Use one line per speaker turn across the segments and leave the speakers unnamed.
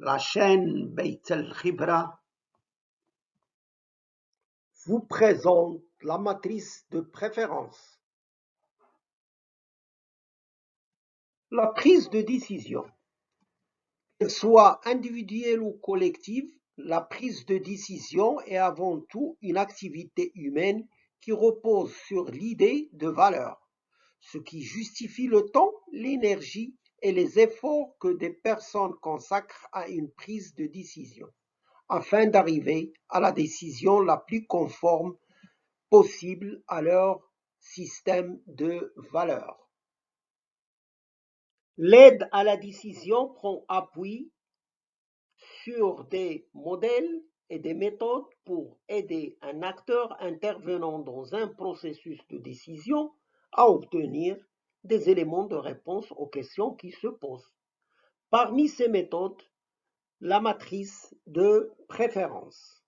La chaîne Beit el-Khibra vous présente la matrice de préférence. La prise de décision, qu'elle soit individuelle ou collective, la prise de décision est avant tout une activité humaine qui repose sur l'idée de valeur, ce qui justifie le temps, l'énergie et les efforts que des personnes consacrent à une prise de décision, afin d'arriver à la décision la plus conforme possible à leur système de valeurs. L'aide à la décision prend appui sur des modèles et des méthodes pour aider un acteur intervenant dans un processus de décision à obtenir des éléments de réponse aux questions qui se posent. Parmi ces méthodes, la matrice de préférence.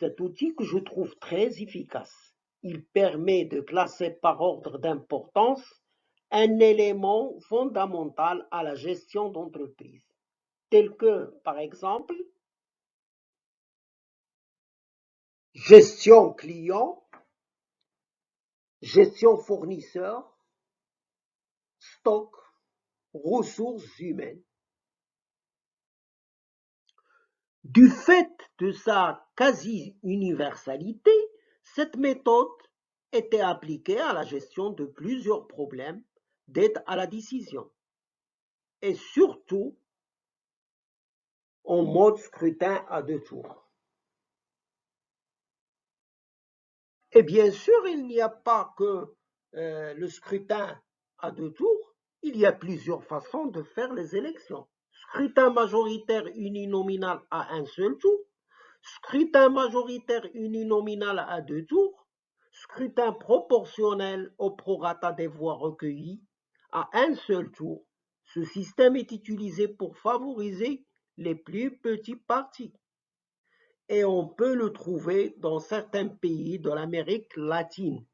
Cet outil que je trouve très efficace. Il permet de classer par ordre d'importance un élément fondamental à la gestion d'entreprise, tel que, par exemple, gestion client, gestion fournisseur, stock, ressources humaines. Du fait de sa quasi-universalité, cette méthode était appliquée à la gestion de plusieurs problèmes d'aide à la décision, et surtout en mode scrutin à 2 tours. Et bien sûr, il n'y a pas que le scrutin à 2 tours, il y a plusieurs façons de faire les élections. Scrutin majoritaire uninominal à un seul tour, scrutin majoritaire uninominal à 2 tours, scrutin proportionnel au prorata des voix recueillies à un seul tour. Ce système est utilisé pour favoriser les plus petits partis et on peut le trouver dans certains pays de l'Amérique latine.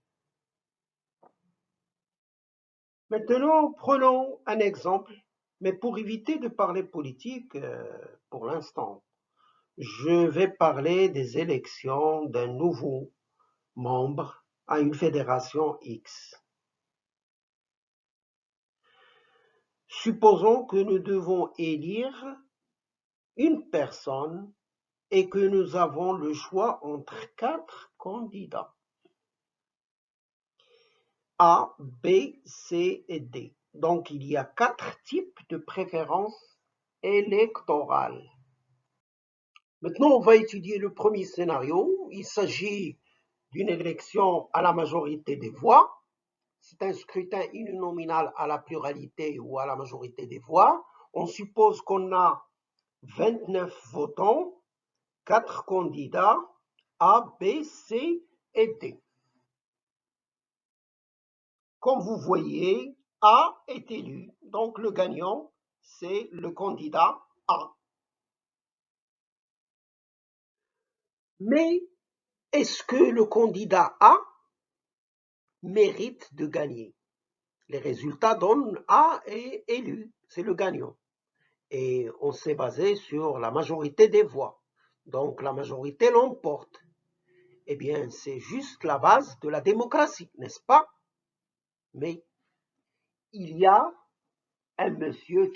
Maintenant, prenons un exemple, mais pour éviter de parler politique pour l'instant, je vais parler des élections d'un nouveau membre à une fédération X. Supposons que nous devons élire une personne et que nous avons le choix entre 4 candidats. A, B, C et D. Donc, il y a 4 types de préférences électorales. Maintenant, on va étudier le premier scénario. Il s'agit d'une élection à la majorité des voix. C'est un scrutin uninominal à la pluralité ou à la majorité des voix. On suppose qu'on a 29 votants, 4 candidats, A, B, C et D. Comme vous voyez, A est élu, donc le gagnant, c'est le candidat A. Mais est-ce que le candidat A mérite de gagner? Les résultats donnent A est élu, c'est le gagnant. Et on s'est basé sur la majorité des voix. Donc la majorité l'emporte. Eh bien, c'est juste la base de la démocratie, n'est-ce pas? Mais il y a un monsieur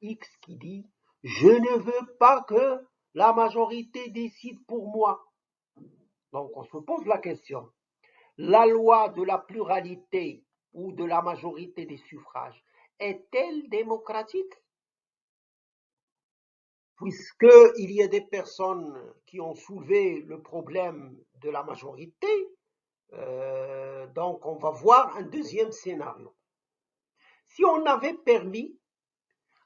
X qui dit « Je ne veux pas que la majorité décide pour moi ». Donc on se pose la question, la loi de la pluralité ou de la majorité des suffrages est-elle démocratique? Puisqu'il y a des personnes qui ont soulevé le problème de la majorité, donc on va voir un deuxième scénario. Si on avait permis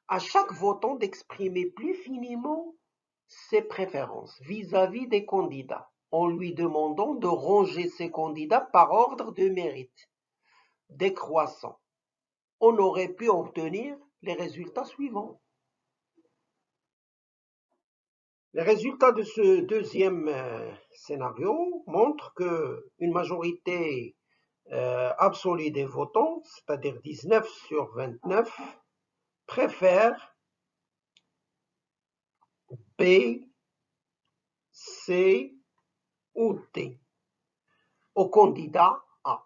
à chaque votant d'exprimer plus finement ses préférences vis-à-vis des candidats, en lui demandant de ranger ses candidats par ordre de mérite décroissant, on aurait pu obtenir les résultats suivants. Les résultats de ce deuxième scénario montrent qu'une majorité absolue des votants, c'est-à-dire 19 sur 29, préfère B, C ou D au candidat A.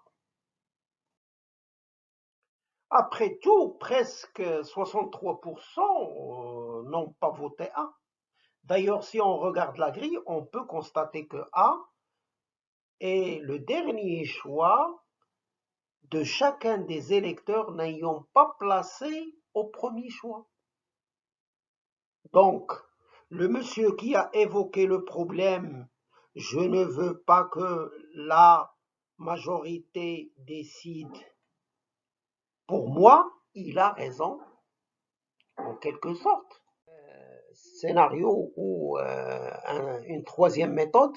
Après tout, presque 63% n'ont pas voté A. D'ailleurs, si on regarde la grille, on peut constater que A est le dernier choix de chacun des électeurs n'ayant pas placé au premier choix. Donc, le monsieur qui a évoqué le problème, je ne veux pas que la majorité décide pour moi, il a raison, en quelque sorte. Scénario ou une troisième méthode,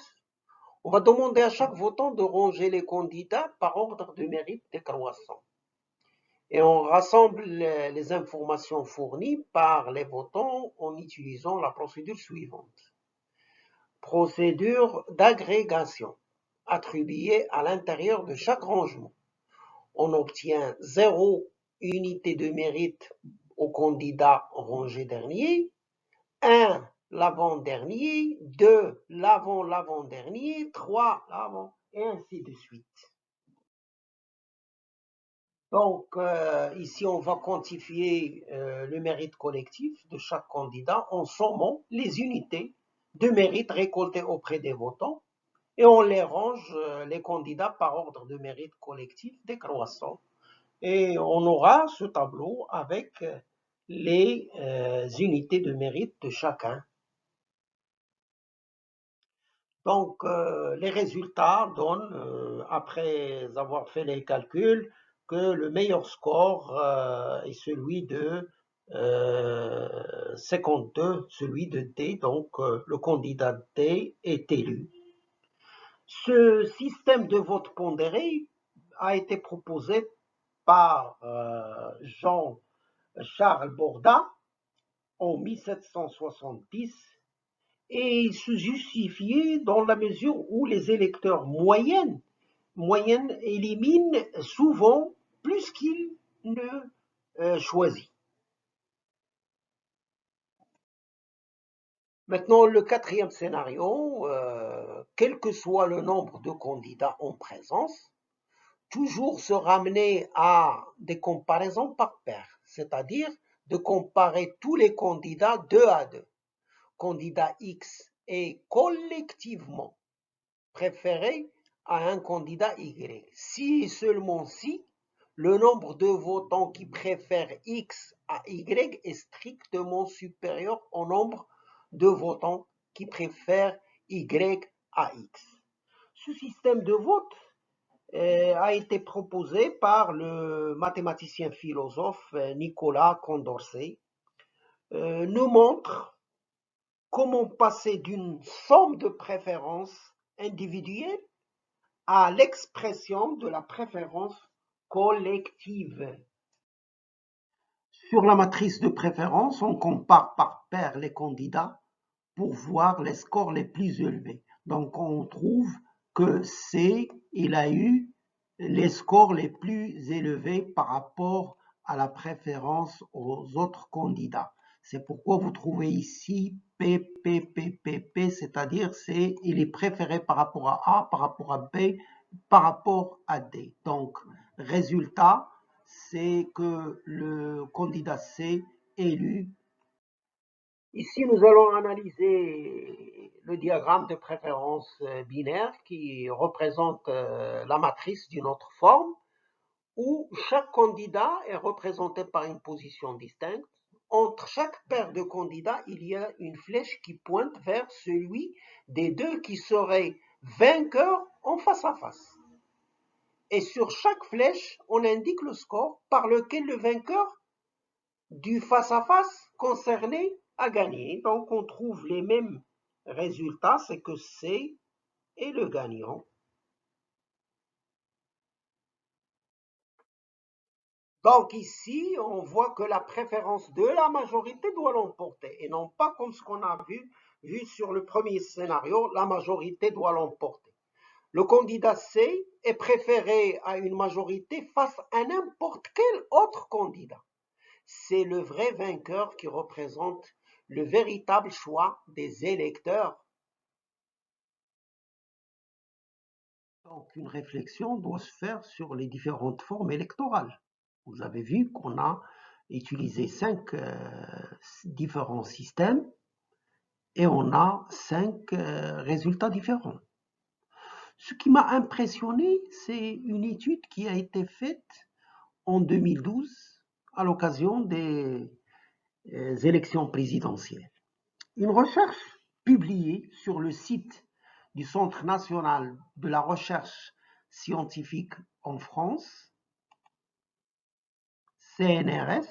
on va demander à chaque votant de ranger les candidats par ordre de mérite décroissant. Et on rassemble les informations fournies par les votants en utilisant la procédure suivante. Procédure d'agrégation attribuée à l'intérieur de chaque rangement. On obtient 0 unité de mérite au candidat rangé dernier, 1 l'avant-dernier, 2 l'avant-l'avant-dernier, 3 l'avant, et ainsi de suite. Donc, ici, on va quantifier le mérite collectif de chaque candidat en sommant les unités de mérite récoltées auprès des votants et on les range, les candidats, par ordre de mérite collectif décroissant. Et on aura ce tableau avec les unités de mérite de chacun. Donc, les résultats donnent, après avoir fait les calculs, que le meilleur score est celui de 52, celui de D, donc le candidat D est élu. Ce système de vote pondéré a été proposé par Jean-Charles Borda en 1770 et il se justifiait dans la mesure où les électeurs moyennes éliminent souvent plus qu'ils ne choisissent. Maintenant, le quatrième scénario, quel que soit le nombre de candidats en présence, toujours se ramener à des comparaisons par paire, c'est-à-dire de comparer tous les candidats 2 à 2. Candidat X est collectivement préféré à un candidat Y. Si et seulement si le nombre de votants qui préfèrent X à Y est strictement supérieur au nombre de votants qui préfèrent Y à X. Ce système de vote a été proposé par le mathématicien philosophe Nicolas Condorcet, nous montre comment passer d'une somme de préférences individuelles à l'expression de la préférence collective. Sur la matrice de préférence, on compare par paire les candidats pour voir les scores les plus élevés. Donc on trouve que C, il a eu les scores les plus élevés par rapport à la préférence aux autres candidats. C'est pourquoi vous trouvez ici P, c'est-à-dire il est préféré par rapport à A, par rapport à B, par rapport à D. Donc, résultat, c'est que le candidat C élu. Ici, nous allons analyser le diagramme de préférence binaire qui représente la matrice d'une autre forme où chaque candidat est représenté par une position distincte. Entre chaque paire de candidats, il y a une flèche qui pointe vers celui des deux qui serait vainqueur en face à face. Et sur chaque flèche, on indique le score par lequel le vainqueur du face à face concerné a gagné. Donc on trouve les mêmes résultats, c'est que C est le gagnant. Donc ici, on voit que la préférence de la majorité doit l'emporter et non pas comme ce qu'on a vu sur le premier scénario, la majorité doit l'emporter. Le candidat C est préféré à une majorité face à n'importe quel autre candidat. C'est le vrai vainqueur qui représente le véritable choix des électeurs. Donc, une réflexion doit se faire sur les différentes formes électorales. Vous avez vu qu'on a utilisé 5 différents systèmes et on a 5 résultats différents. Ce qui m'a impressionné, c'est une étude qui a été faite en 2012 à l'occasion des élections présidentielles. Une recherche publiée sur le site du Centre national de la recherche scientifique en France, CNRS,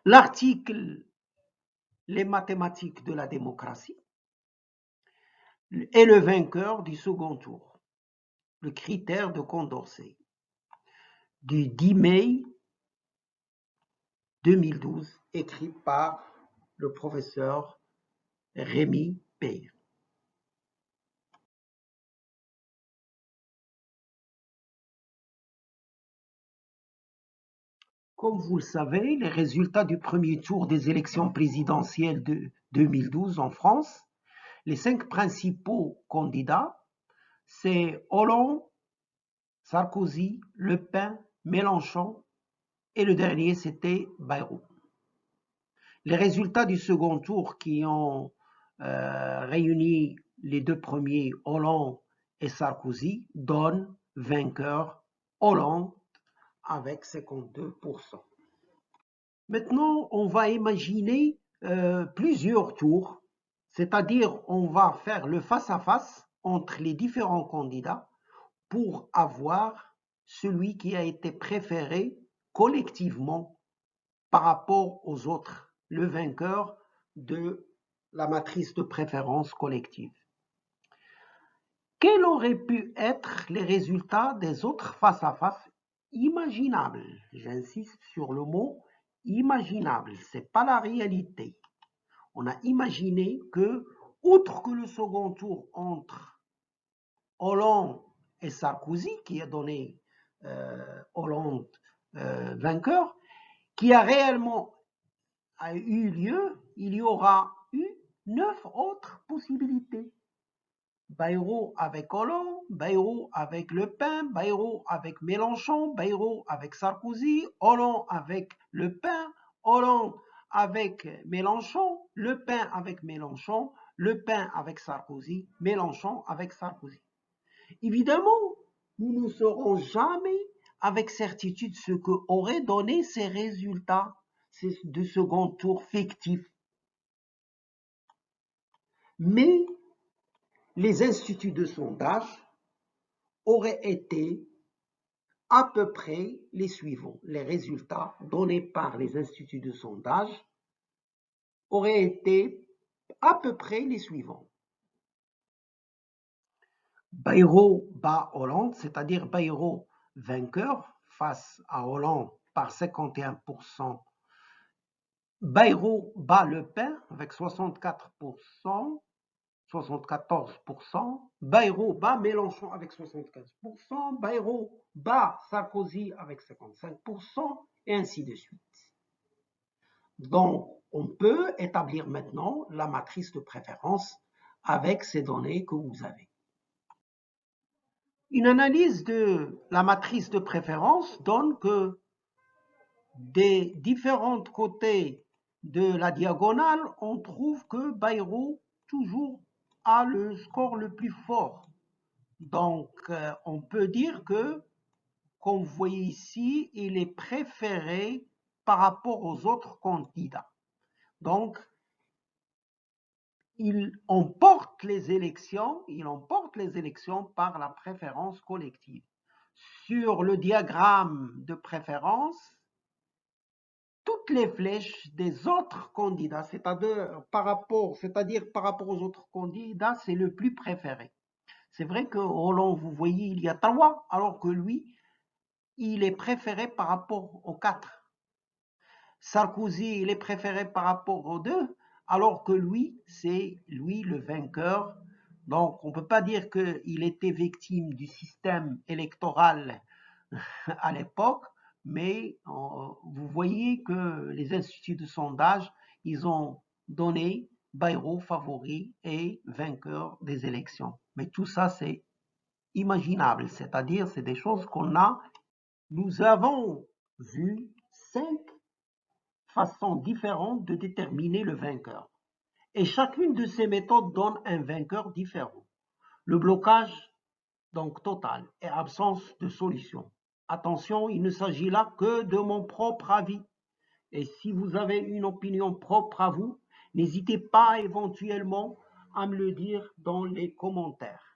l'article Les mathématiques de la démocratie est le vainqueur du second tour, le critère de Condorcet, du 10 mai 2012, écrit par le professeur Rémi Peyre. Comme vous le savez, les résultats du premier tour des élections présidentielles de 2012 en France, les 5 principaux candidats, c'est Hollande, Sarkozy, Le Pen, Mélenchon et le dernier, c'était Bayrou. Les résultats du second tour qui ont réuni les 2 premiers, Hollande et Sarkozy, donnent vainqueur Hollande avec 52%. Maintenant, on va imaginer plusieurs tours, c'est-à-dire on va faire le face-à-face entre les différents candidats pour avoir celui qui a été préféré collectivement par rapport aux autres, le vainqueur de la matrice de préférence collective. Quels auraient pu être les résultats des autres face-à-face imaginables? J'insiste sur le mot imaginable, ce n'est pas la réalité. On a imaginé que, outre que le second tour entre Hollande et Sarkozy, qui a donné Hollande vainqueur, qui a réellement eu lieu, il y aura eu 9 autres possibilités. Bayrou avec Hollande, Bayrou avec Le Pen, Bayrou avec Mélenchon, Bayrou avec Sarkozy, Hollande avec Le Pen, Hollande avec Mélenchon, Le Pen avec Mélenchon, Le Pen avec Sarkozy, Mélenchon avec Sarkozy. Évidemment, nous ne saurons jamais avec certitude ce qu'auraient donné ces résultats de second tour fictifs. Mais les instituts de sondage auraient été à peu près les suivants. Les résultats donnés par les instituts de sondage auraient été à peu près les suivants. Bayrou bat Hollande, c'est-à-dire Bayrou vainqueur face à Hollande par 51%. Bayrou bat Le Pen avec 64%. 74%, Bayrou bat Mélenchon avec 75%, Bayrou bat Sarkozy avec 55%, et ainsi de suite. Donc, on peut établir maintenant la matrice de préférence avec ces données que vous avez. Une analyse de la matrice de préférence donne que des différents côtés de la diagonale, on trouve que Bayrou toujours a le score le plus fort. Donc, on peut dire que, comme vous voyez ici, il est préféré par rapport aux autres candidats. Donc, il emporte les élections par la préférence collective. Sur le diagramme de préférence, toutes les flèches des autres candidats, c'est-à-dire par rapport aux autres candidats, c'est le plus préféré. C'est vrai que Hollande, vous voyez, il y a 3, alors que lui, il est préféré par rapport aux 4. Sarkozy, il est préféré par rapport aux 2, alors que lui, c'est lui le vainqueur. Donc, on ne peut pas dire qu'il était victime du système électoral à l'époque, mais vous voyez que les instituts de sondage, ils ont donné Bayrou favori et vainqueur des élections. Mais tout ça, c'est imaginable, c'est-à-dire c'est des choses qu'on a. Nous avons vu 5 façons différentes de déterminer le vainqueur. Et chacune de ces méthodes donne un vainqueur différent. Le blocage, donc total, et absence de solution. Attention, il ne s'agit là que de mon propre avis. Et si vous avez une opinion propre à vous, n'hésitez pas éventuellement à me le dire dans les commentaires.